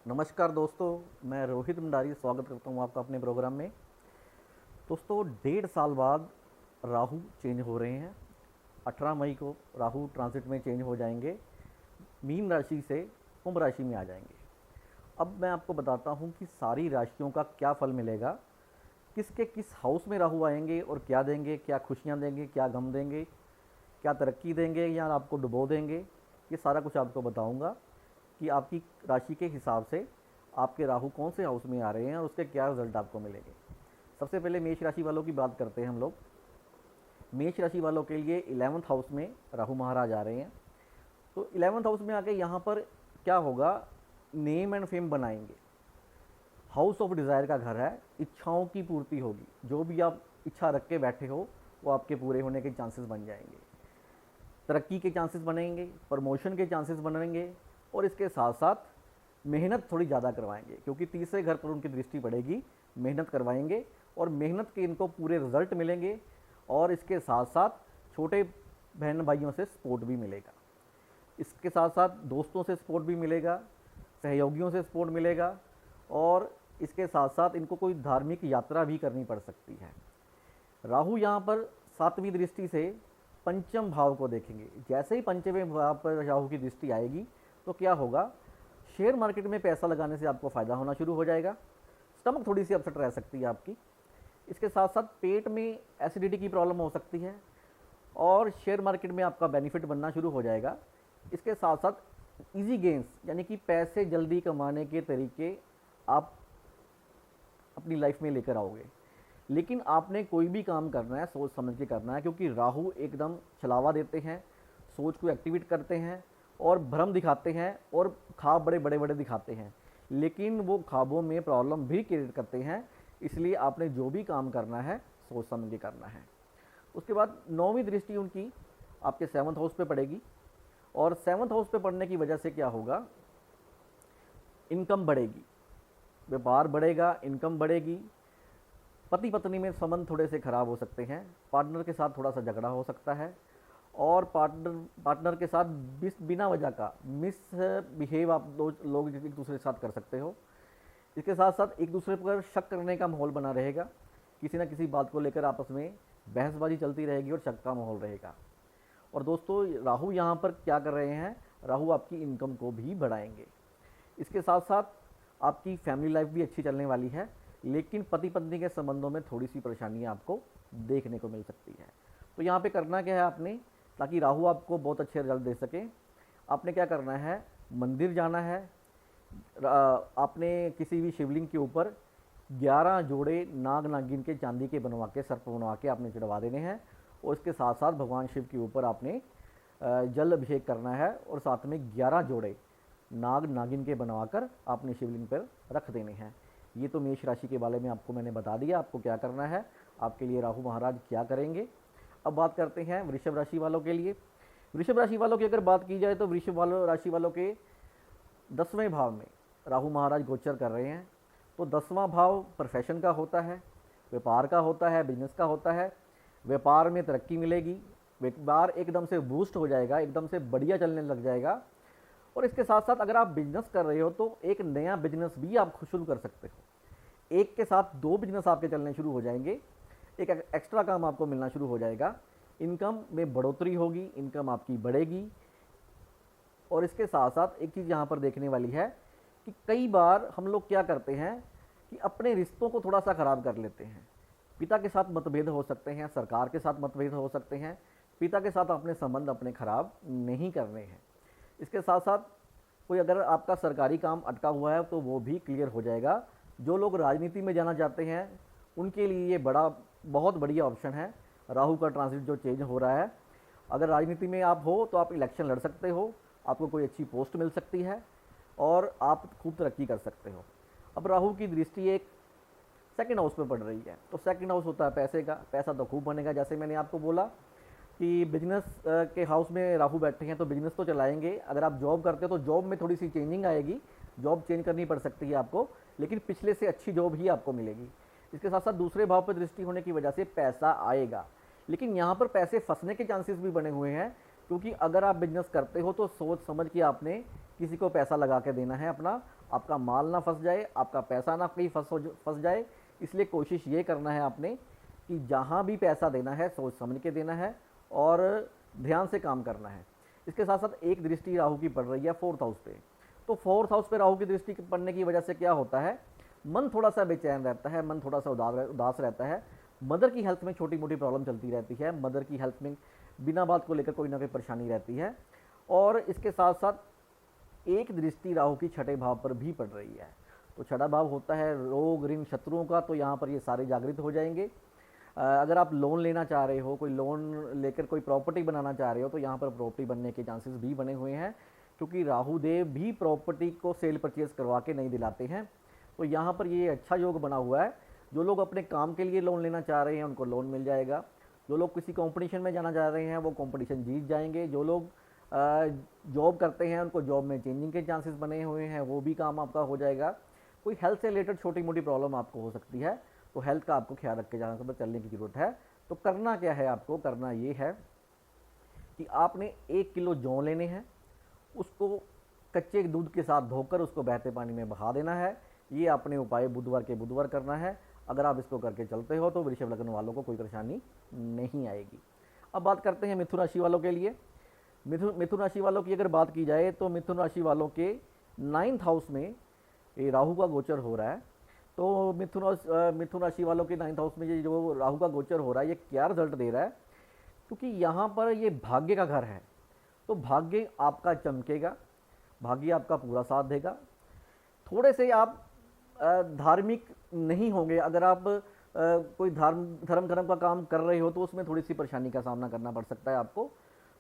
नमस्कार दोस्तों, मैं रोहित भंडारी स्वागत करता हूँ आपका अपने प्रोग्राम में। दोस्तों, 1.5 साल बाद राहु चेंज हो रहे हैं। 18 मई को राहु ट्रांजिट में चेंज हो जाएंगे, मीन राशि से कुंभ राशि में आ जाएंगे। अब मैं आपको बताता हूँ कि सारी राशियों का क्या फल मिलेगा, किसके किस हाउस में राहु आएंगे और क्या देंगे, क्या खुशियाँ देंगे, क्या गम देंगे, क्या तरक्की देंगे या आपको डुबो देंगे। ये सारा कुछ आपको बताऊंगा कि आपकी राशि के हिसाब से आपके राहु कौन से हाउस में आ रहे हैं और उसके क्या रिजल्ट आपको मिलेंगे। सबसे पहले मेष राशि वालों की बात करते हैं हम लोग। मेष राशि वालों के लिए 11th हाउस में राहु महाराज आ रहे हैं। तो 11th हाउस में आके यहाँ पर क्या होगा, नेम एंड फेम बनाएंगे। हाउस ऑफ डिज़ायर का घर है, इच्छाओं की पूर्ति होगी। जो भी आप इच्छा रख के बैठे हो वो आपके पूरे होने के चांसेस बन जाएंगे। तरक्की के चांसेस बनेंगे, प्रमोशन के चांसेस बनेंगे और इसके साथ साथ मेहनत थोड़ी ज़्यादा करवाएंगे, क्योंकि तीसरे घर पर उनकी दृष्टि पड़ेगी। मेहनत करवाएंगे और मेहनत के इनको पूरे रिजल्ट मिलेंगे और इसके साथ साथ छोटे बहन भाइयों से सपोर्ट भी मिलेगा। इसके साथ साथ दोस्तों से सपोर्ट भी मिलेगा, सहयोगियों से सपोर्ट मिलेगा और इसके साथ साथ इनको कोई धार्मिक यात्रा भी करनी पड़ सकती है। राहु यहाँ पर 7वीं दृष्टि से पंचम भाव को देखेंगे। जैसे ही पंचमें भाव पर राहु की दृष्टि आएगी तो क्या होगा, शेयर मार्केट में पैसा लगाने से आपको फ़ायदा होना शुरू हो जाएगा। स्टमक थोड़ी सी अपसेट रह सकती है आपकी। इसके साथ साथ पेट में एसिडिटी की प्रॉब्लम हो सकती है और शेयर मार्केट में आपका बेनिफिट बनना शुरू हो जाएगा। इसके साथ साथ इजी गेन्स यानी कि पैसे जल्दी कमाने के तरीके आप अपनी लाइफ में लेकर आओगे। लेकिन आपने कोई भी काम करना है सोच समझ के करना है, क्योंकि राहु एकदम छलावा देते हैं, सोच को एक्टिवेट करते हैं और भ्रम दिखाते हैं और ख्वाब बड़े बड़े बड़े दिखाते हैं, लेकिन वो ख्वाबों में प्रॉब्लम भी क्रिएट करते हैं। इसलिए आपने जो भी काम करना है सोच समझ के करना है। उसके बाद 9वीं दृष्टि उनकी आपके 7th हाउस पे पड़ेगी और 7th हाउस पे पड़ने की वजह से क्या होगा, इनकम बढ़ेगी, व्यापार बढ़ेगा, इनकम बढ़ेगी। पति पत्नी में संबंध थोड़े से खराब हो सकते हैं, पार्टनर के साथ थोड़ा सा झगड़ा हो सकता है और पार्टनर के साथ बिना वजह का मिस बिहेव आप लोग एक दूसरे के साथ कर सकते हो। इसके साथ साथ एक दूसरे पर शक करने का माहौल बना रहेगा, किसी ना किसी बात को लेकर आपस में बहसबाजी चलती रहेगी और शक का माहौल रहेगा। और दोस्तों, राहु यहाँ पर क्या कर रहे हैं, राहु आपकी इनकम को भी बढ़ाएंगे। इसके साथ साथ आपकी फैमिली लाइफ भी अच्छी चलने वाली है, लेकिन पति पत्नी के संबंधों में थोड़ी सी परेशानियाँ आपको देखने को मिल सकती है। तो यहाँ पे करना क्या है आपने, ताकि राहु आपको बहुत अच्छे रिजल्ट दे सके, आपने क्या करना है, मंदिर जाना है। आपने किसी भी शिवलिंग के ऊपर 11 जोड़े नाग नागिन के चांदी के बनवा के, सर्प बनवा के आपने चढ़वा देने हैं और इसके साथ साथ भगवान शिव के ऊपर आपने जल अभिषेक करना है और साथ में 11 जोड़े नाग नागिन के बनवाकर आपने शिवलिंग पर रख देने हैं। ये तो मेष राशि के बारे में आपको मैंने बता दिया, आपको क्या करना है, आपके लिए राहु महाराज क्या करेंगे। अब बात करते हैं वृषभ राशि वालों के लिए। वृषभ राशि वालों की अगर बात की जाए तो वृषभ राशि वालों के 10वें भाव में राहु महाराज गोचर कर रहे हैं। तो 10वां भाव प्रोफेशन का होता है, व्यापार का होता है, बिजनेस का होता है। व्यापार में तरक्की मिलेगी, व्यापार एकदम से बूस्ट हो जाएगा, एकदम से बढ़िया चलने लग जाएगा। और इसके साथ साथ अगर आप बिजनेस कर रहे हो तो एक नया बिजनेस भी आप शुरू कर सकते हो। एक के साथ 2 बिजनेस आपके चलने शुरू हो जाएंगे, एक एक्स्ट्रा काम आपको मिलना शुरू हो जाएगा, इनकम में बढ़ोतरी होगी, इनकम आपकी बढ़ेगी। और इसके साथ साथ एक चीज़ यहाँ पर देखने वाली है कि कई बार हम लोग क्या करते हैं कि अपने रिश्तों को थोड़ा सा ख़राब कर लेते हैं। पिता के साथ मतभेद हो सकते हैं, सरकार के साथ मतभेद हो सकते हैं। पिता के साथ अपने संबंध अपने ख़राब नहीं करने हैं। इसके साथ साथ कोई अगर आपका सरकारी काम अटका हुआ है तो वो भी क्लियर हो जाएगा। जो लोग राजनीति में जाना चाहते हैं उनके लिए ये बहुत बढ़िया ऑप्शन है। राहु का ट्रांजिट जो चेंज हो रहा है, अगर राजनीति में आप हो तो आप इलेक्शन लड़ सकते हो, आपको कोई अच्छी पोस्ट मिल सकती है और आप खूब तरक्की कर सकते हो। अब राहु की दृष्टि एक 2nd हाउस पे पड़ रही है, तो 2nd हाउस होता है पैसे का। पैसा तो खूब बनेगा, जैसे मैंने आपको बोला कि बिजनेस के हाउस में राहु बैठे हैं तो बिजनेस तो चलाएंगे। अगर आप जॉब करते हो तो जॉब में थोड़ी सी चेंजिंग आएगी, जॉब चेंज करनी पड़ सकती है आपको, लेकिन पिछले से अच्छी जॉब ही आपको मिलेगी। इसके साथ साथ दूसरे भाव पर दृष्टि होने की वजह से पैसा आएगा, लेकिन यहाँ पर पैसे फंसने के चांसेस भी बने हुए हैं, क्योंकि अगर आप बिजनेस करते हो तो सोच समझ के आपने किसी को पैसा लगा के देना है अपना, आपका माल ना फंस जाए, आपका पैसा ना कहीं फंस जाए। इसलिए कोशिश ये करना है आपने कि जहाँ भी पैसा देना है सोच समझ के देना है और ध्यान से काम करना है। इसके साथ साथ एक दृष्टि राहु की पड़ रही है 4th हाउस पे, तो 4th हाउस पे राहु की दृष्टि पड़ने की वजह से क्या होता है, मन थोड़ा सा बेचैन रहता है, मन थोड़ा सा उदास रहता है। मदर की हेल्थ में छोटी मोटी प्रॉब्लम चलती रहती है, मदर की हेल्थ में बिना बात को लेकर कोई ना कोई परेशानी रहती है। और इसके साथ साथ एक दृष्टि राहु की 6ठे भाव पर भी पड़ रही है, तो 6ठा भाव होता है रोग ऋण शत्रुओं का, तो यहाँ पर ये सारे जागृत हो जाएंगे। अगर आप लोन लेना चाह रहे हो, कोई लोन लेकर कोई प्रॉपर्टी बनाना चाह रहे हो, तो यहाँ पर प्रॉपर्टी बनने के चांसेस भी बने हुए हैं, क्योंकि राहु देव भी प्रॉपर्टी को सेल परचेज करवा के नहीं दिलाते हैं। तो यहाँ पर ये अच्छा योग बना हुआ है। जो लोग अपने काम के लिए लोन लेना चाह रहे हैं उनको लोन मिल जाएगा, जो लोग किसी कंपटीशन में जाना चाह रहे हैं वो कंपटीशन जीत जाएंगे, जो लोग जॉब करते हैं उनको जॉब में चेंजिंग के चांसेस बने हुए हैं, वो भी काम आपका हो जाएगा। कोई हेल्थ से रिलेटेड छोटी मोटी प्रॉब्लम आपको हो सकती है, तो हेल्थ का आपको ख्याल रख के जाना चलने की ज़रूरत है। तो करना क्या है, आपको करना ये है कि आपने 1 किलो जौ लेने हैं, उसको कच्चे दूध के साथ धोकर उसको बहते पानी में बहा देना है। ये अपने उपाय बुधवार के बुधवार करना है। अगर आप इसको करके चलते हो तो वृषभ लग्न वालों को कोई परेशानी नहीं आएगी। अब बात करते हैं मिथुन राशि वालों के लिए। मिथुन राशि वालों की अगर बात की जाए तो मिथुन राशि वालों के 9th हाउस में ये राहु का गोचर हो रहा है। तो मिथुन राशि वालों के 9th हाउस में ये जो राहु का गोचर हो रहा है, ये क्या रिजल्ट दे रहा है, क्योंकि यहाँ पर ये भाग्य का घर है, तो भाग्य आपका चमकेगा, भाग्य आपका पूरा साथ देगा। थोड़े से आप धार्मिक नहीं होंगे, अगर आप कोई धर्म का काम कर रहे हो तो उसमें थोड़ी सी परेशानी का सामना करना पड़ सकता है आपको।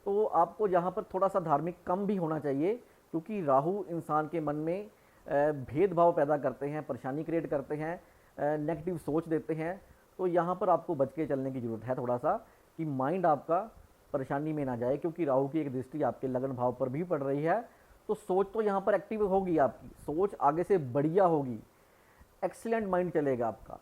तो आपको यहाँ पर थोड़ा सा धार्मिक कम भी होना चाहिए, क्योंकि राहु इंसान के मन में भेदभाव पैदा करते हैं, परेशानी क्रिएट करते हैं, नेगेटिव सोच देते हैं। तो यहाँ पर आपको बच के चलने की ज़रूरत है थोड़ा सा, कि माइंड आपका परेशानी में ना जाए, क्योंकि राहु की एक दृष्टि आपके लगन भाव पर भी पड़ रही है। तो सोच तो यहाँ पर एक्टिव होगी, आपकी सोच आगे से बढ़िया होगी, एक्सीलेंट माइंड चलेगा आपका,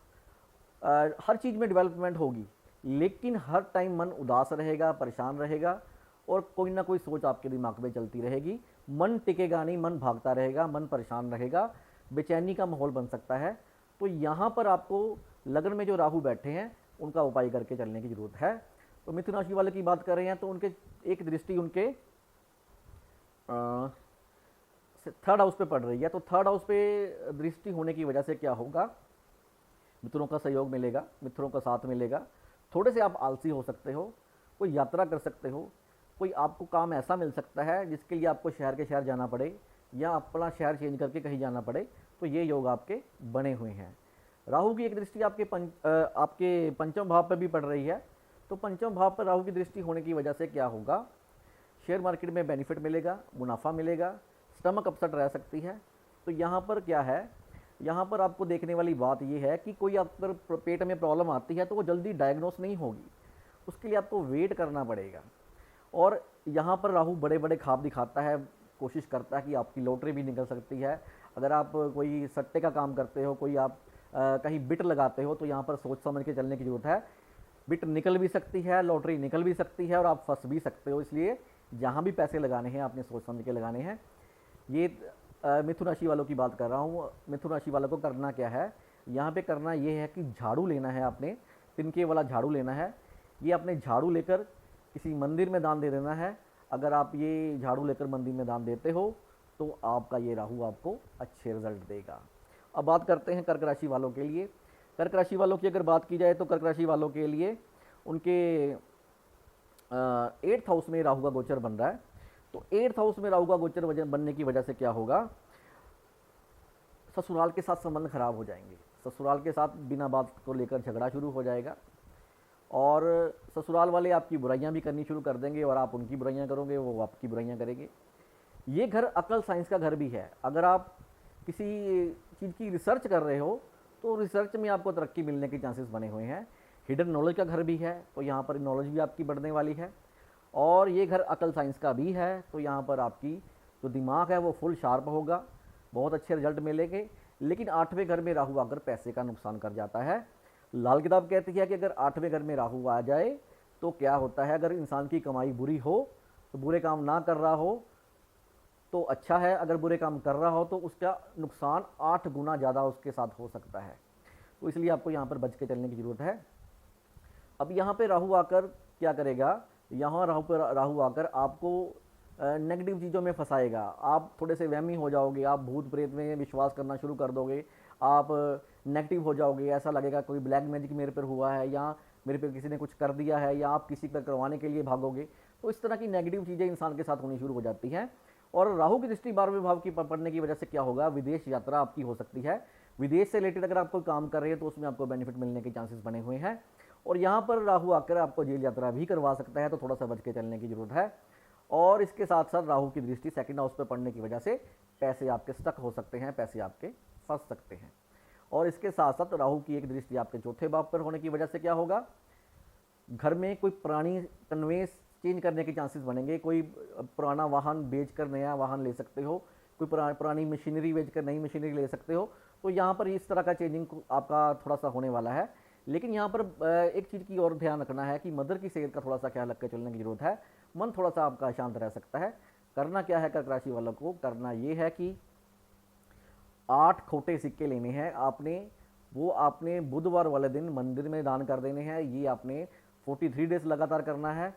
हर चीज़ में डेवलपमेंट होगी, लेकिन हर टाइम मन उदास रहेगा, परेशान रहेगा और कोई ना कोई सोच आपके दिमाग में चलती रहेगी। मन टिकेगा नहीं, मन भागता रहेगा, मन परेशान रहेगा, बेचैनी का माहौल बन सकता है। तो यहाँ पर आपको लगन में जो राहु बैठे हैं उनका उपाय करके चलने की ज़रूरत है। तो मिथुन राशि वाले की बात कर रहे हैं तो उनके एक दृष्टि उनके 3rd हाउस पे पड़ रही है। तो 3rd हाउस पे दृष्टि होने की वजह से क्या होगा, मित्रों का सहयोग मिलेगा, मित्रों का साथ मिलेगा। थोड़े से आप आलसी हो सकते हो, कोई यात्रा कर सकते हो, कोई आपको काम ऐसा मिल सकता है जिसके लिए आपको शहर के शहर जाना पड़े या अपना शहर चेंज करके कहीं जाना पड़े, तो ये योग आपके बने हुए हैं। राहु की एक दृष्टि आपके पंचम भाव पर भी पड़ रही है। तो पंचम भाव पर राहु की दृष्टि होने की वजह से क्या होगा, शेयर मार्केट में बेनिफिट मिलेगा, मुनाफा मिलेगा, स्टमक अपसेट रह सकती है। तो यहाँ पर क्या है, यहाँ पर आपको देखने वाली बात ये है कि कोई अगर पेट में प्रॉब्लम आती है तो वो जल्दी डायग्नोस नहीं होगी, उसके लिए आपको वेट करना पड़ेगा। और यहाँ पर राहु बड़े बड़े ख्वाब दिखाता है, कोशिश करता है कि आपकी लॉटरी भी निकल सकती है। अगर आप कोई सट्टे का काम करते हो, कोई आप कहीं बिट लगाते हो, तो यहाँ पर सोच समझ के चलने की ज़रूरत है। बिट निकल भी सकती है, लॉटरी निकल भी सकती है और आप फंस भी सकते हो, इसलिए जहाँ भी पैसे लगाने हैं आपने सोच समझ के लगाने हैं। ये मिथुन राशि वालों की बात कर रहा हूँ। मिथुन राशि वालों को करना क्या है, यहाँ पे करना ये है कि झाड़ू लेना है, आपने तिनके वाला झाड़ू लेना है। ये अपने झाड़ू लेकर किसी मंदिर में दान दे देना है। अगर आप ये झाड़ू लेकर मंदिर में दान देते हो तो आपका ये राहु आपको अच्छे रिजल्ट देगा। अब बात करते हैं कर्क राशि वालों के लिए। कर्क राशि वालों की अगर बात की जाए तो कर्क राशि वालों के लिए उनके 8th हाउस में राहु का गोचर बन रहा है। तो 8th हाउस में राहु का गोचर बनने की वजह से क्या होगा, ससुराल के साथ संबंध खराब हो जाएंगे, ससुराल के साथ बिना बात को लेकर झगड़ा शुरू हो जाएगा और ससुराल वाले आपकी बुराइयां भी करनी शुरू कर देंगे और आप उनकी बुराइयां करोगे, वो आपकी बुराइयां करेंगे। ये घर अकल साइंस का घर भी है। अगर आप किसी चीज़ की रिसर्च कर रहे हो तो रिसर्च में आपको तरक्की मिलने के चांसेस बने हुए हैं। हिडन नॉलेज का घर भी है, तो यहाँ पर नॉलेज भी आपकी बढ़ने वाली है। और ये घर अकल साइंस का भी है, तो यहाँ पर आपकी जो दिमाग है वो फुल शार्प होगा, बहुत अच्छे रिजल्ट मिलेंगे। लेकिन 8वें घर में राहु आकर पैसे का नुकसान कर जाता है। लाल किताब कहती है कि अगर 8वें घर में राहु आ जाए तो क्या होता है, अगर इंसान की कमाई बुरी हो तो बुरे काम ना कर रहा हो तो अच्छा है, अगर बुरे काम कर रहा हो तो उसका नुकसान 8 गुना ज़्यादा उसके साथ हो सकता है। तो इसलिए आपको यहाँ पर बच के चलने की ज़रूरत है। अब यहाँ पे राहु आकर क्या करेगा, यहाँ राहु आकर आपको नेगेटिव चीज़ों में फंसाएगा। आप थोड़े से वहमी हो जाओगे, आप भूत प्रेत में विश्वास करना शुरू कर दोगे, आप नेगेटिव हो जाओगे, ऐसा लगेगा कोई ब्लैक मैजिक मेरे पर हुआ है, या मेरे पे किसी ने कुछ कर दिया है, या आप किसी पर करवाने के लिए भागोगे। तो इस तरह की नेगेटिव चीज़ें इंसान के साथ होनी शुरू हो जाती हैं। और राहु की दृष्टि 12वें भाव की पड़ने की वजह से क्या होगा, विदेश यात्रा आपकी हो सकती है। विदेश से रिलेटेड अगर आप कोई काम कर रहे हैं तो उसमें आपको बेनिफिट मिलने के चांसेस बने हुए हैं। और यहाँ पर राहु आकर आपको जेल यात्रा भी करवा सकता है, तो थोड़ा सा बच के चलने की जरूरत है। और इसके साथ साथ राहु की दृष्टि सेकंड हाउस पर पड़ने की वजह से पैसे आपके स्टक हो सकते हैं, पैसे आपके फंस सकते हैं। और इसके साथ साथ राहु की एक दृष्टि आपके चौथे भाव पर होने की वजह से क्या होगा, घर में कोई पुरानी कन्वेंस चेंज करने के चांसेस बनेंगे। कोई पुराना वाहन बेच कर नया वाहन ले सकते हो, कोई पुरानी मशीनरी बेच कर नई मशीनरी ले सकते हो। तो यहाँ पर इस तरह का चेंजिंग आपका थोड़ा सा होने वाला है। लेकिन यहाँ पर एक चीज़ की और ध्यान रखना है कि मदर की सेहत का थोड़ा सा ख्याल रख के चलने की जरूरत है। मन थोड़ा सा आपका अशांत रह सकता है। करना क्या है कर्क राशि वालों को, करना ये है कि 8 खोटे सिक्के लेने हैं आपने, वो आपने बुधवार वाले दिन मंदिर में दान कर देने हैं। ये आपने 43 डेज लगातार करना है।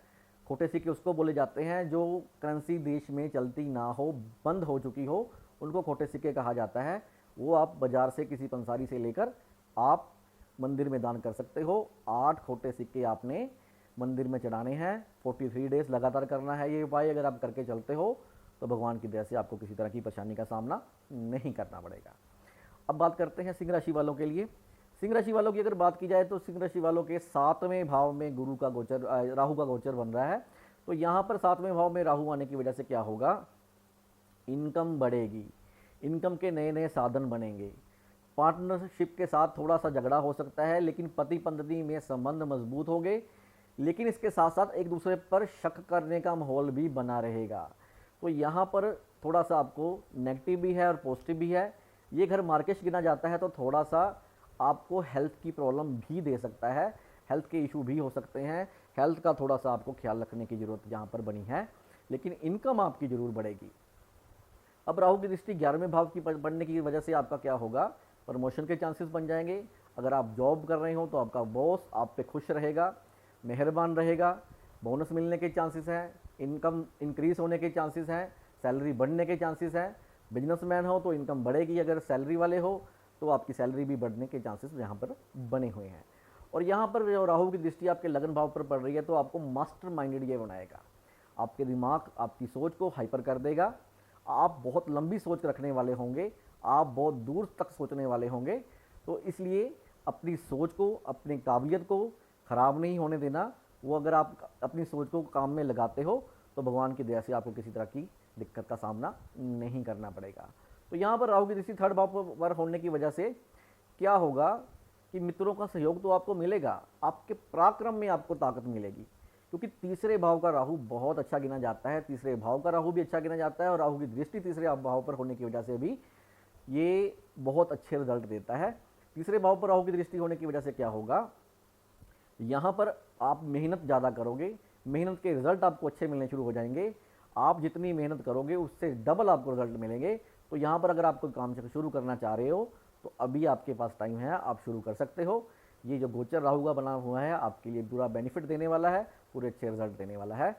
खोटे सिक्के उसको बोले जाते हैं जो करेंसी देश में चलती ना हो, बंद हो चुकी हो, उनको खोटे सिक्के कहा जाता है। वो आप बाजार से किसी पंसारी से लेकर आप मंदिर में दान कर सकते हो। 8 खोटे सिक्के आपने मंदिर में चढ़ाने हैं। 43 डेज लगातार करना है ये उपाय। अगर आप करके चलते हो तो भगवान की दया से आपको किसी तरह की परेशानी का सामना नहीं करना पड़ेगा। अब बात करते हैं सिंह राशि वालों के लिए। सिंह राशि वालों की अगर बात की जाए तो सिंह राशि वालों के 7वें भाव में गुरु का गोचर, राहु का गोचर बन रहा है। तो यहाँ पर 7वें भाव में राहु आने की वजह से क्या होगा, इनकम बढ़ेगी, इनकम के नए नए साधन बनेंगे। पार्टनरशिप के साथ थोड़ा सा झगड़ा हो सकता है, लेकिन पति पत्नी में संबंध मजबूत हो गए। लेकिन इसके साथ साथ एक दूसरे पर शक करने का माहौल भी बना रहेगा। तो यहाँ पर थोड़ा सा आपको नेगेटिव भी है और पॉजिटिव भी है। ये घर मार्केश गिना जाता है, तो थोड़ा सा आपको हेल्थ की प्रॉब्लम भी दे सकता है, हेल्थ के इशू भी हो सकते हैं। हेल्थ का थोड़ा सा आपको ख्याल रखने की ज़रूरत यहाँ पर बनी है, लेकिन इनकम आपकी ज़रूर बढ़ेगी। अब राहु की दृष्टि 11वें भाव की बढ़ने की वजह से आपका क्या होगा, प्रमोशन के चांसेस बन जाएंगे। अगर आप जॉब कर रहे हो तो आपका बॉस आप पे खुश रहेगा, मेहरबान रहेगा, बोनस मिलने के चांसेस हैं, इनकम इंक्रीज होने के चांसेस हैं, सैलरी बढ़ने के चांसेस हैं। बिजनेसमैन हो तो इनकम बढ़ेगी, अगर सैलरी वाले हो तो आपकी सैलरी भी बढ़ने के चांसेस यहाँ पर बने हुए हैं। और यहाँ पर जो राहु की दृष्टि आपके लगन भाव पर पड़ रही है, तो आपको मास्टर माइंडेड ये बनाएगा। आपके दिमाग आपकी सोच को हाइपर कर देगा। आप बहुत लंबी सोच रखने वाले होंगे, आप बहुत दूर तक सोचने वाले होंगे। तो इसलिए अपनी सोच को, अपनी काबिलियत को ख़राब नहीं होने देना। वो अगर आप अपनी सोच को काम में लगाते हो तो भगवान की दया से आपको किसी तरह की दिक्कत का सामना नहीं करना पड़ेगा। तो यहाँ पर राहु की दृष्टि 3rd भाव पर होने की वजह से क्या होगा कि मित्रों का सहयोग तो आपको मिलेगा, आपके पराक्रम में आपको ताकत मिलेगी, क्योंकि 3रे भाव का राहु बहुत अच्छा गिना जाता है। 3रे भाव का राहु भी अच्छा गिना जाता है, और राहु की दृष्टि 3रे भाव पर होने की वजह से भी ये बहुत अच्छे रिजल्ट देता है। 3रे भाव पर राहु की दृष्टि होने की वजह से क्या होगा, यहाँ पर आप मेहनत ज़्यादा करोगे, मेहनत के रिजल्ट आपको अच्छे मिलने शुरू हो जाएंगे। आप जितनी मेहनत करोगे उससे डबल आपको रिजल्ट मिलेंगे। तो यहाँ पर अगर आप कोई काम शुरू करना चाह रहे हो तो अभी आपके पास टाइम है, आप शुरू कर सकते हो। ये जो गोचर राहु का बना हुआ है आपके लिए पूरा बेनिफिट देने वाला है, पूरे अच्छे रिजल्ट देने वाला है।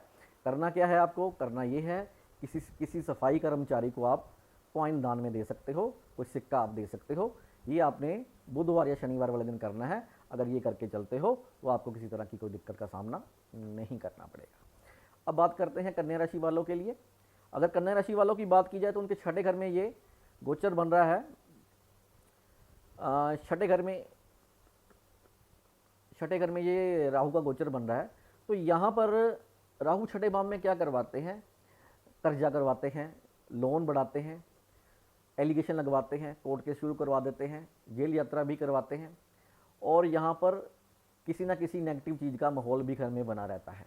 करना क्या है आपको, करना ये है किसी सफाई कर्मचारी को आप कॉइन दान में दे सकते हो, कोई सिक्का आप दे सकते हो। ये आपने बुधवार या शनिवार वाले दिन करना है। अगर ये करके चलते हो तो आपको किसी तरह की कोई दिक्कत का सामना नहीं करना पड़ेगा। अब बात करते हैं कन्या राशि वालों के लिए। अगर कन्या राशि वालों की बात की जाए तो उनके 6ठे घर में ये गोचर बन रहा है। 6ठे घर में ये राहु का गोचर बन रहा है। तो यहाँ पर राहु 6ठे भाव में क्या करवाते हैं, कर्जा करवाते हैं, लोन बढ़ाते हैं, एलिगेशन लगवाते हैं, कोर्ट केस शुरू करवा देते हैं, जेल यात्रा भी करवाते हैं। और यहाँ पर किसी ना किसी नेगेटिव चीज़ का माहौल भी घर में बना रहता है।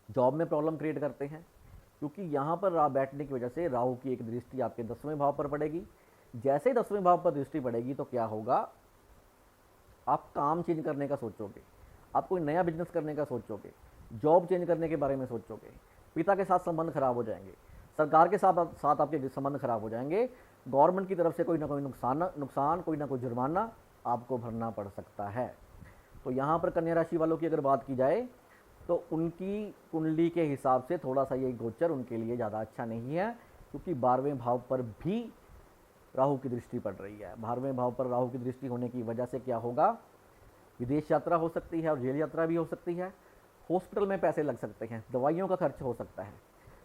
जॉब में प्रॉब्लम क्रिएट करते हैं, क्योंकि यहाँ पर बैठने की वजह से राहु की एक दृष्टि आपके 10वें भाव पर पड़ेगी। जैसे ही 10वें भाव पर दृष्टि पड़ेगी तो क्या होगा, आप काम चेंज करने का सोचोगे, आप कोई नया बिजनेस करने का सोचोगे, जॉब चेंज करने के बारे में सोचोगे, पिता के साथ संबंध खराब हो जाएंगे, सरकार के साथ साथ आपके संबंध खराब हो जाएंगे। गवर्नमेंट की तरफ से कोई ना कोई नुकसान कोई ना कोई जुर्माना आपको भरना पड़ सकता है। तो यहाँ पर कन्या राशि वालों की अगर बात की जाए तो उनकी कुंडली के हिसाब से थोड़ा सा ये गोचर उनके लिए ज़्यादा अच्छा नहीं है, क्योंकि 12वें भाव पर भी राहु की दृष्टि पड़ रही है। 12वें भाव पर राहु की दृष्टि होने की वजह से क्या होगा, विदेश यात्रा हो सकती है और जेल यात्रा भी हो सकती है। हॉस्पिटल में पैसे लग सकते हैं, दवाइयों का खर्च हो सकता है,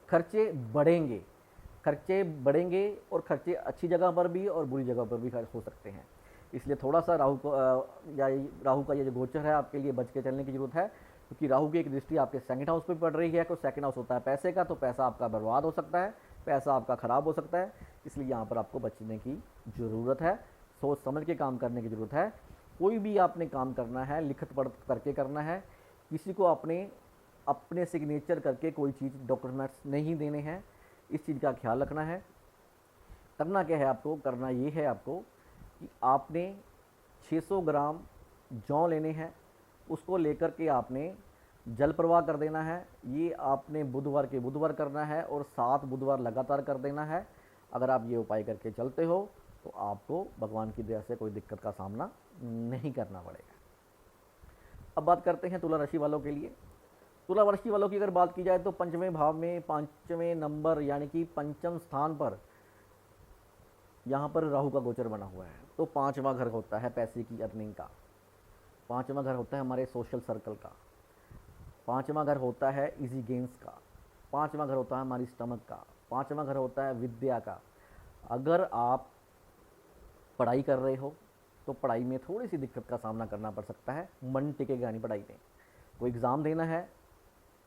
खर्चे बढ़ेंगे, और खर्चे अच्छी जगह पर भी और बुरी जगह पर भी खर्च हो सकते हैं। इसलिए थोड़ा सा राहु का ये जो गोचर है आपके लिए बच के चलने की जरूरत है, क्योंकि राहु की एक दृष्टि आपके सेकंड हाउस पे पड़ रही है। तो सेकंड हाउस होता है पैसे का, तो पैसा आपका बर्बाद हो सकता है, पैसा आपका खराब हो सकता है। इसलिए यहाँ पर आपको बचने की ज़रूरत है, सोच समझ के काम करने की ज़रूरत है। कोई भी आपने काम करना है लिखत पढ़ करके करना है, किसी को अपने सिग्नेचर करके कोई चीज़ डॉक्यूमेंट्स नहीं देने हैं, इस चीज़ का ख्याल रखना है। करना क्या है आपको, करना ये है आपको कि आपने 600 ग्राम जौ लेने हैं, उसको लेकर के आपने जल प्रवाह कर देना है। ये आपने बुधवार के बुधवार करना है और 7 बुधवार लगातार कर देना है। अगर आप ये उपाय करके चलते हो तो आपको भगवान की दया से कोई दिक्कत का सामना नहीं करना पड़ेगा। अब बात करते हैं तुला राशि वालों के लिए। तुला राशि वालों की अगर बात की जाए तो पंचवें भाव में 5वें नंबर यानी कि पंचम स्थान पर यहाँ पर राहु का गोचर बना हुआ है। तो 5वां घर होता है पैसे की अर्निंग का, 5वां घर होता है हमारे सोशल सर्कल का, 5वां घर होता है इजी गेम्स का, 5वां घर होता है हमारी स्टमक का, 5वां घर होता है विद्या का। अगर आप पढ़ाई कर रहे हो तो पढ़ाई में थोड़ी सी दिक्कत का सामना करना पड़ सकता है, मन टिकेगा नहीं पढ़ाई में। कोई एग्ज़ाम देना है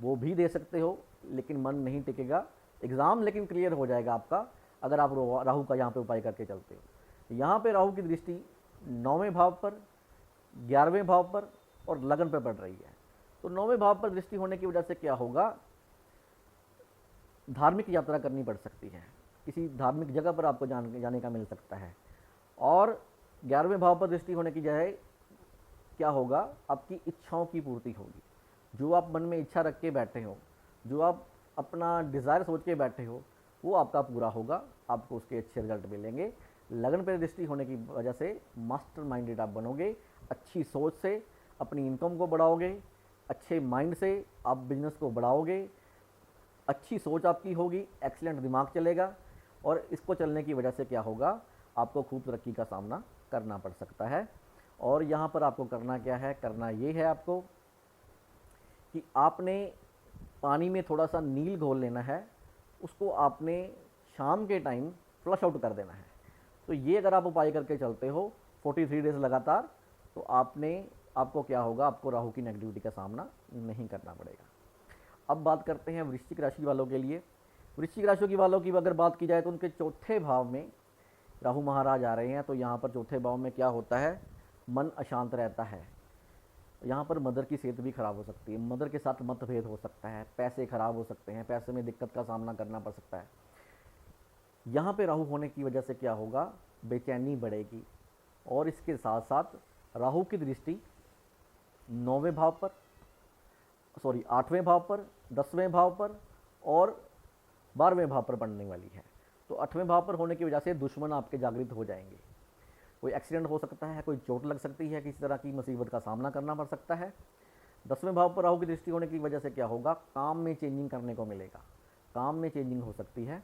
वो भी दे सकते हो, लेकिन मन नहीं टिकेगा। एग्ज़ाम लेकिन क्लियर हो जाएगा आपका, अगर आप राहु का यहाँ पे उपाय करके चलते हो। यहाँ पे राहु की दृष्टि 9वें भाव पर, 11वें भाव पर और लगन पर पड़ रही है। तो 9वें भाव पर दृष्टि होने की वजह से क्या होगा, धार्मिक यात्रा करनी पड़ सकती है, किसी धार्मिक जगह पर आपको जाने का मिल सकता है। और 11वें भाव पर दृष्टि होने की वजह क्या होगा, आपकी इच्छाओं की पूर्ति होगी। जो आप मन में इच्छा रख के बैठे हो, जो आप अपना डिज़ायर सोच के बैठे हो, वो आपका पूरा होगा, आपको उसके अच्छे रिजल्ट मिलेंगे। लगन पर दृष्टि होने की वजह से मास्टर माइंडेड आप बनोगे, अच्छी सोच से अपनी इनकम को बढ़ाओगे, अच्छे माइंड से आप बिजनेस को बढ़ाओगे, अच्छी सोच आपकी होगी, एक्सीलेंट दिमाग चलेगा। और इसको चलने की वजह से क्या होगा, आपको खूब तरक्की का सामना करना पड़ सकता है। और यहाँ पर आपको करना क्या है, करना ये है आपको कि आपने पानी में थोड़ा सा नील घोल लेना है, उसको आपने शाम के टाइम फ्लश आउट कर देना है। तो ये अगर आप उपाय करके चलते हो 43 डेज लगातार, तो आपको क्या होगा, आपको राहु की नेगेटिविटी का सामना नहीं करना पड़ेगा। अब बात करते हैं वृश्चिक राशि वालों के लिए। वृश्चिक राशि की वालों की अगर बात की जाए तो उनके चौथे भाव में राहु महाराज आ रहे हैं। तो यहाँ पर चौथे भाव में क्या होता है, मन अशांत रहता है। यहाँ पर मदर की सेहत भी खराब हो सकती है, मदर के साथ मतभेद हो सकता है, पैसे खराब हो सकते हैं, पैसे में दिक्कत का सामना करना पड़ सकता है। यहाँ पे राहु होने की वजह से क्या होगा, बेचैनी बढ़ेगी। और इसके साथ साथ राहु की दृष्टि 9वें भाव पर, 8वें भाव पर, 10वें भाव पर और 12वें भाव पर पड़ने वाली है। तो 8वें भाव पर होने की वजह से दुश्मन आपके जागृत हो जाएंगे, कोई एक्सीडेंट हो सकता है, कोई चोट लग सकती है, किसी तरह की मुसीबत का सामना करना पड़ सकता है। 10वें भाव पर राहु की दृष्टि होने की वजह से क्या होगा, काम में चेंजिंग करने को मिलेगा, काम में चेंजिंग हो सकती है।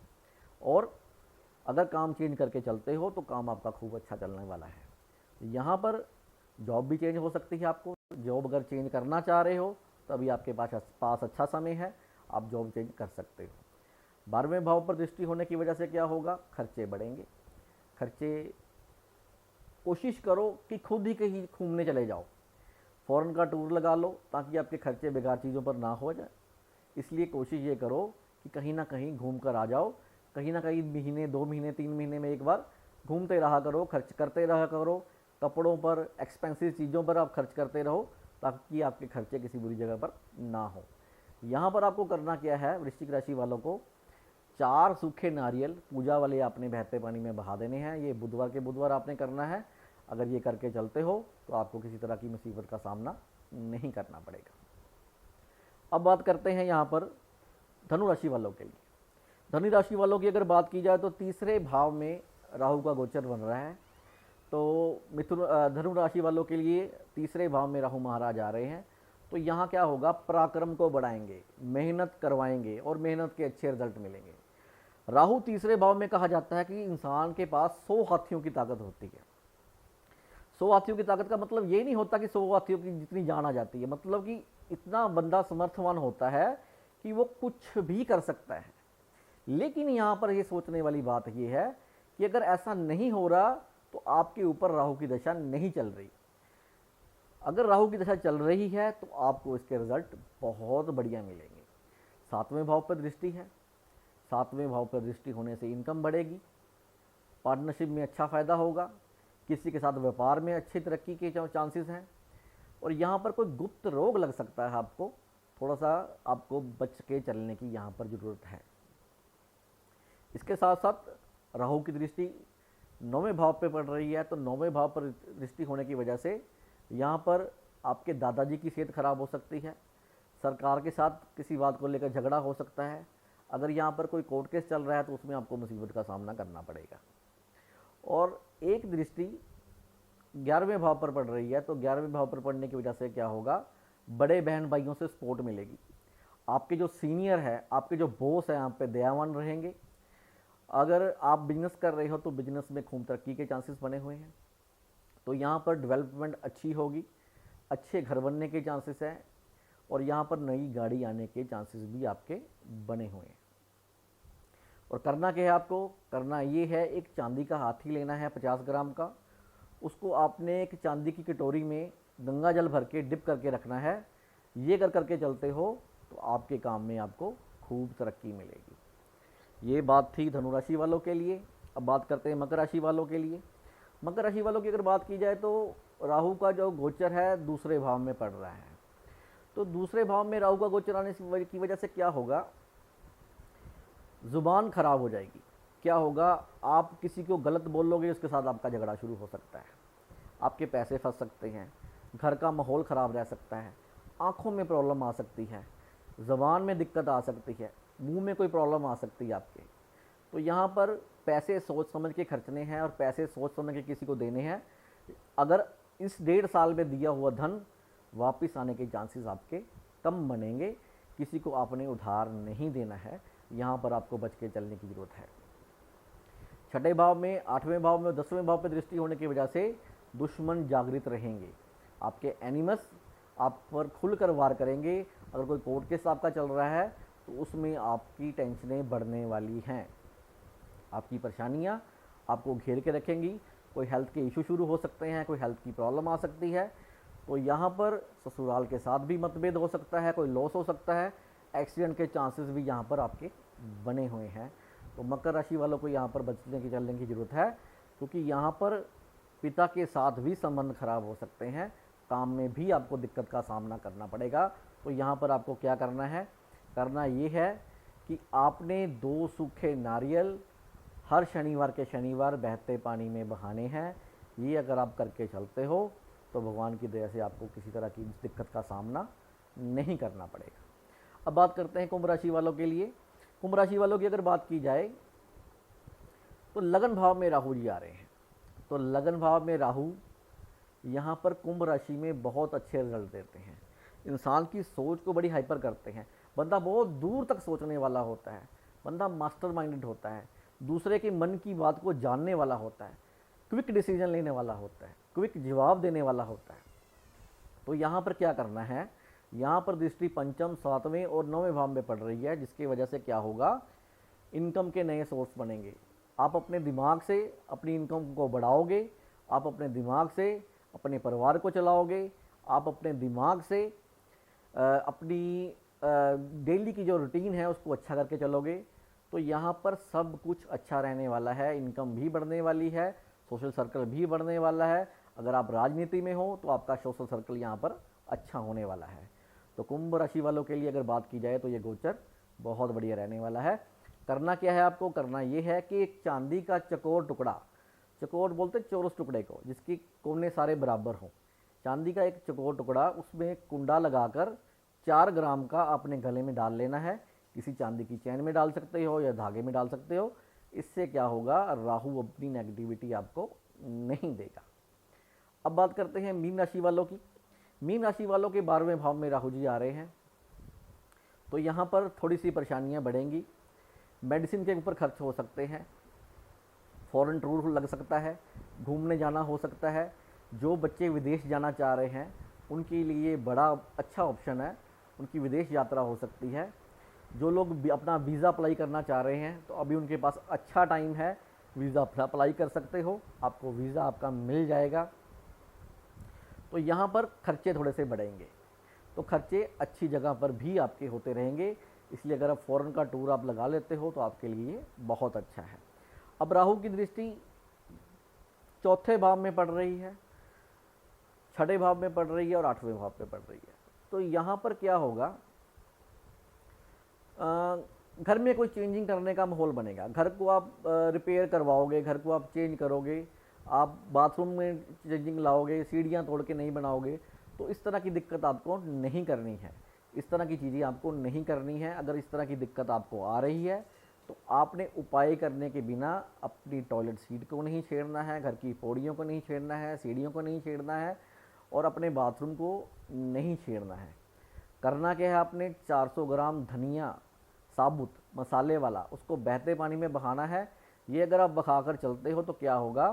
और अगर काम चेंज करके चलते हो तो काम आपका खूब अच्छा चलने वाला है। यहाँ पर जॉब भी चेंज हो सकती है। आपको जॉब अगर चेंज करना चाह रहे हो तो अभी आपके पास अच्छा समय है, आप जॉब चेंज कर सकते हो। 12वें भाव पर दृष्टि होने की वजह से क्या होगा, खर्चे बढ़ेंगे। खर्चे कोशिश करो कि खुद ही कहीं घूमने चले जाओ, फ़ॉरेन का टूर लगा लो, ताकि आपके खर्चे बेकार चीज़ों पर ना हो जाए। इसलिए कोशिश ये करो कि कहीं ना कहीं घूम कर आ जाओ, कहीं ना कहीं महीने 2 महीने 3 महीने में एक बार घूमते रहा करो, खर्च करते रहा करो। कपड़ों पर, एक्सपेंसिव चीज़ों पर आप खर्च करते रहो, ताकि आपके खर्चे किसी बुरी जगह पर ना हो। यहाँ पर आपको करना क्या है, वृश्चिक राशि वालों को 4 सूखे नारियल पूजा वाले आपने बहते पानी में बहा देने हैं। ये बुधवार के बुधवार आपने करना है। अगर ये करके चलते हो तो आपको किसी तरह की मुसीबत का सामना नहीं करना पड़ेगा। अब बात करते हैं यहाँ पर धनु राशि वालों के लिए। धनु राशि वालों की अगर बात की जाए तो तीसरे भाव में राहु का गोचर बन रहा है। तो धनु राशि वालों के लिए तीसरे भाव में राहु महाराज आ रहे हैं। तो यहाँ क्या होगा, पराक्रम को बढ़ाएंगे, मेहनत करवाएंगे और मेहनत के अच्छे रिजल्ट मिलेंगे। राहु तीसरे भाव में कहा जाता है कि इंसान के पास 100 हाथियों की ताकत होती है। 100 हाथियों की ताकत का मतलब ये नहीं होता कि 100 हाथियों की जितनी जान आ जाती है, मतलब कि इतना बंदा समर्थवान होता है कि वो कुछ भी कर सकता है। लेकिन यहाँ पर ये सोचने वाली बात ये है कि अगर ऐसा नहीं हो रहा तो आपके ऊपर राहु की दशा नहीं चल रही। अगर राहु की दशा चल रही है तो आपको इसके रिजल्ट बहुत बढ़िया मिलेंगे। 7वें भाव पर दृष्टि है, 7वें भाव पर दृष्टि होने से इनकम बढ़ेगी, पार्टनरशिप में अच्छा फ़ायदा होगा, किसी के साथ व्यापार में अच्छी तरक्की के चांसेस हैं। और यहाँ पर कोई गुप्त रोग लग सकता है, आपको थोड़ा सा आपको बच के चलने की यहाँ पर ज़रूरत है। इसके साथ साथ राहु की दृष्टि 9वें भाव पे पड़ रही है। तो 9वें भाव पर दृष्टि होने की वजह से यहाँ पर आपके दादाजी की सेहत खराब हो सकती है, सरकार के साथ किसी बात को लेकर झगड़ा हो सकता है। अगर यहाँ पर कोई कोर्ट केस चल रहा है तो उसमें आपको मुसीबत का सामना करना पड़ेगा। और एक दृष्टि 11वें भाव पर पड़ रही है। तो 11वें भाव पर पड़ने की वजह से क्या होगा, बड़े बहन भाइयों से सपोर्ट मिलेगी। आपके जो सीनियर है, आपके जो बॉस हैं, आप पे दयावान रहेंगे। अगर आप बिजनेस कर रहे हो तो बिजनेस में खूब तरक्की के चांसेस बने हुए हैं। तो यहाँ पर डेवलपमेंट अच्छी होगी, अच्छे घर बनने के चांसेस हैं और यहाँ पर नई गाड़ी आने के चांसेस भी आपके बने हुए हैं। और करना क्या है, आपको करना ये है, एक चांदी का हाथी लेना है 50 ग्राम का। उसको आपने एक चांदी की कटोरी में गंगा जल भर के डिप करके रखना है। ये कर करके चलते हो तो आपके काम में आपको खूब तरक्की मिलेगी। ये बात थी धनु राशि वालों के लिए। अब बात करते हैं मकर राशि वालों के लिए। मकर राशि वालों की अगर बात की जाए तो राहु का जो गोचर है दूसरे भाव में पड़ रहा है। तो दूसरे भाव में राहु का गोचर आने की वजह से क्या होगा, ज़ुबान खराब हो जाएगी। क्या होगा, आप किसी को गलत बोलोगे, उसके साथ आपका झगड़ा शुरू हो सकता है, आपके पैसे फंस सकते हैं, घर का माहौल ख़राब रह सकता है, आँखों में प्रॉब्लम आ सकती है, ज़बान में दिक्कत आ सकती है, मुंह में कोई प्रॉब्लम आ सकती है आपके। तो यहाँ पर पैसे सोच समझ के खर्चने हैं और पैसे सोच समझ के किसी को देने हैं। अगर इस 1.5 साल में दिया हुआ धन वापस आने के चांसेस आपके कम बनेंगे। किसी को आपने उधार नहीं देना है, यहाँ पर आपको बच के चलने की ज़रूरत है। 6ठे भाव में, 8वें भाव में, 10वें भाव पर दृष्टि होने की वजह से दुश्मन जागृत रहेंगे। आपके एनिमस आप पर खुलकर वार करेंगे। अगर कोई कोर्ट केस आपका चल रहा है तो उसमें आपकी टेंशनें बढ़ने वाली हैं, आपकी परेशानियां आपको घेर के रखेंगी। कोई हेल्थ के इशू शुरू हो सकते हैं, कोई हेल्थ की प्रॉब्लम आ सकती है। तो यहाँ पर ससुराल के साथ भी मतभेद हो सकता है, कोई लॉस हो सकता है, एक्सीडेंट के चांसेस भी यहाँ पर आपके बने हुए हैं। तो मकर राशि वालों को यहाँ पर बचने की चलने की ज़रूरत है, क्योंकि यहाँ पर पिता के साथ भी संबंध खराब हो सकते हैं, काम में भी आपको दिक्कत का सामना करना पड़ेगा। तो यहाँ पर आपको क्या करना है, करना ये है कि आपने 2 सूखे नारियल हर शनिवार के शनिवार बहते पानी में बहाने हैं। ये अगर आप करके चलते हो तो भगवान की दया से आपको किसी तरह की दिक्कत का सामना नहीं करना पड़ेगा। अब बात करते हैं कुंभ राशि वालों के लिए। कुंभ राशि वालों की अगर बात की जाए तो लगन भाव में राहु जी आ रहे हैं। तो लगन भाव में राहु यहाँ पर कुंभ राशि में बहुत अच्छे रिजल्ट देते हैं। इंसान की सोच को बड़ी हाइपर करते हैं। बंदा बहुत दूर तक सोचने वाला होता है, बंदा मास्टर माइंडेड होता है, दूसरे के मन की बात को जानने वाला होता है, क्विक डिसीजन लेने वाला होता है, क्विक जवाब देने वाला होता है। तो यहाँ पर क्या करना है, यहाँ पर दृष्टि पंचम, 7वें और 9वें भाव में पड़ रही है, जिसकी वजह से क्या होगा, इनकम के नए सोर्स बनेंगे। आप अपने दिमाग से अपनी इनकम को बढ़ाओगे, आप अपने दिमाग से अपने परिवार को चलाओगे, आप अपने दिमाग से अपनी डेली की जो रूटीन है उसको अच्छा करके चलोगे। तो यहाँ पर सब कुछ अच्छा रहने वाला है, इनकम भी बढ़ने वाली है, सोशल सर्कल भी बढ़ने वाला है। अगर आप राजनीति में हो तो आपका सोशल सर्कल यहाँ पर अच्छा होने वाला है। तो कुंभ राशि वालों के लिए अगर बात की जाए तो ये गोचर बहुत बढ़िया रहने वाला है। करना क्या है, आपको करना ये है कि एक चांदी का चकोर टुकड़ा, चकोर बोलते चौरस टुकड़े को जिसकी कोने सारे बराबर हों, चांदी का एक चकोर टुकड़ा, उसमें कुंडा लगाकर 4 ग्राम का अपने गले में डाल लेना है। किसी चांदी की चैन में डाल सकते हो या धागे में डाल सकते हो। इससे क्या होगा, राहु अपनी नेगेटिविटी आपको नहीं देगा। अब बात करते हैं मीन राशि वालों की। मीन राशि वालों के 12वें भाव में राहु जी आ रहे हैं, तो यहाँ पर थोड़ी सी परेशानियाँ बढ़ेंगी। मेडिसिन के ऊपर खर्च हो सकते हैं, फॉरेन टूर लग सकता है, घूमने जाना हो सकता है। जो बच्चे विदेश जाना चाह रहे हैं उनके लिए बड़ा अच्छा ऑप्शन है, उनकी विदेश यात्रा हो सकती है। जो लोग अपना वीज़ा अप्लाई करना चाह रहे हैं तो अभी उनके पास अच्छा टाइम है, वीज़ा अप्लाई कर सकते हो, आपको वीज़ा आपका मिल जाएगा। तो यहाँ पर खर्चे थोड़े से बढ़ेंगे, तो खर्चे अच्छी जगह पर भी आपके होते रहेंगे। इसलिए अगर आप फ़ॉरेन का टूर आप लगा लेते हो तो आपके लिए बहुत अच्छा है। अब राहु की दृष्टि चौथे भाव में पड़ रही है, छठे भाव में पड़ रही है और 8वें भाव में पड़ रही है। तो यहाँ पर क्या होगा, घर में कोई चेंजिंग करने का माहौल बनेगा। घर को आप रिपेयर करवाओगे, घर को आप चेंज करोगे, आप बाथरूम में चेंजिंग लाओगे, सीढ़ियाँ तोड़ के नहीं बनाओगे। तो इस तरह की दिक्कत आपको नहीं करनी है, इस तरह की चीज़ें आपको नहीं करनी है। अगर इस तरह की दिक्कत आपको आ रही है तो आपने उपाय करने के बिना अपनी टॉयलेट सीट को नहीं छेड़ना है, घर की पौड़ियों को नहीं छेड़ना है, सीढ़ियों को नहीं छेड़ना है और अपने बाथरूम को नहीं छेड़ना है। करना क्या है, आपने 400 ग्राम धनिया साबुत मसाले वाला उसको बहते पानी में बहाना है। ये अगर आप बहाकर चलते हो तो क्या होगा,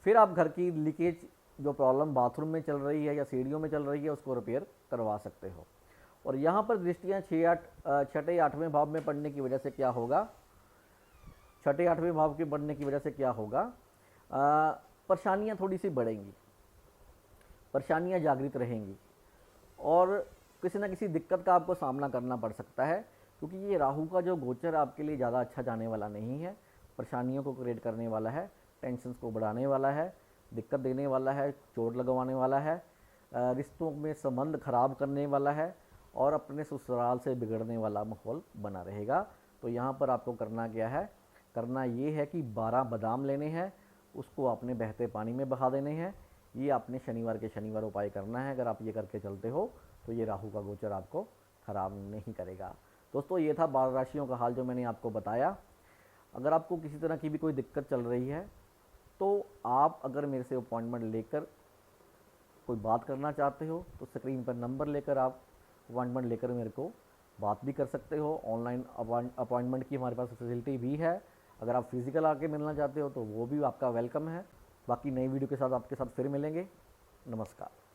फिर आप घर की लीकेज जो प्रॉब्लम बाथरूम में चल रही है या सीढ़ियों में चल रही है उसको रिपेयर करवा सकते हो। और यहाँ पर दृष्टियाँ 6, 8वें भाव में पड़ने की वजह से क्या होगा, 6, 8वें भाव के बढ़ने की वजह से क्या होगा, परेशानियाँ थोड़ी सी बढ़ेंगी, परेशानियाँ जागृत रहेंगी और किसी न किसी दिक्कत का आपको सामना करना पड़ सकता है। क्योंकि ये राहु का जो गोचर आपके लिए ज़्यादा अच्छा जाने वाला नहीं है, परेशानियों को क्रिएट करने वाला है, टेंशन को बढ़ाने वाला है, दिक्कत देने वाला है, चोट लगवाने वाला है, रिश्तों में संबंध खराब करने वाला है और अपने ससुराल से बिगड़ने वाला माहौल बना रहेगा। तो यहाँ पर आपको करना क्या है, करना ये है कि 12 बादाम लेने हैं, उसको आपने बहते पानी में बहा देने हैं। ये आपने शनिवार के शनिवार उपाय करना है। अगर आप ये करके चलते हो तो ये राहु का गोचर आपको ख़राब नहीं करेगा। दोस्तों, ये था 12 राशियों का हाल जो मैंने आपको बताया। अगर आपको किसी तरह की भी कोई दिक्कत चल रही है तो आप अगर मेरे से अपॉइंटमेंट लेकर कोई बात करना चाहते हो तो स्क्रीन पर नंबर लेकर आप अपॉइंटमेंट लेकर मेरे को बात भी कर सकते हो। ऑनलाइन अपॉइंटमेंट की हमारे पास फैसिलिटी भी है। अगर आप फिज़िकल आके मिलना चाहते हो तो वो भी आपका वेलकम है। बाकी नई वीडियो के साथ आपके साथ फिर मिलेंगे। नमस्कार।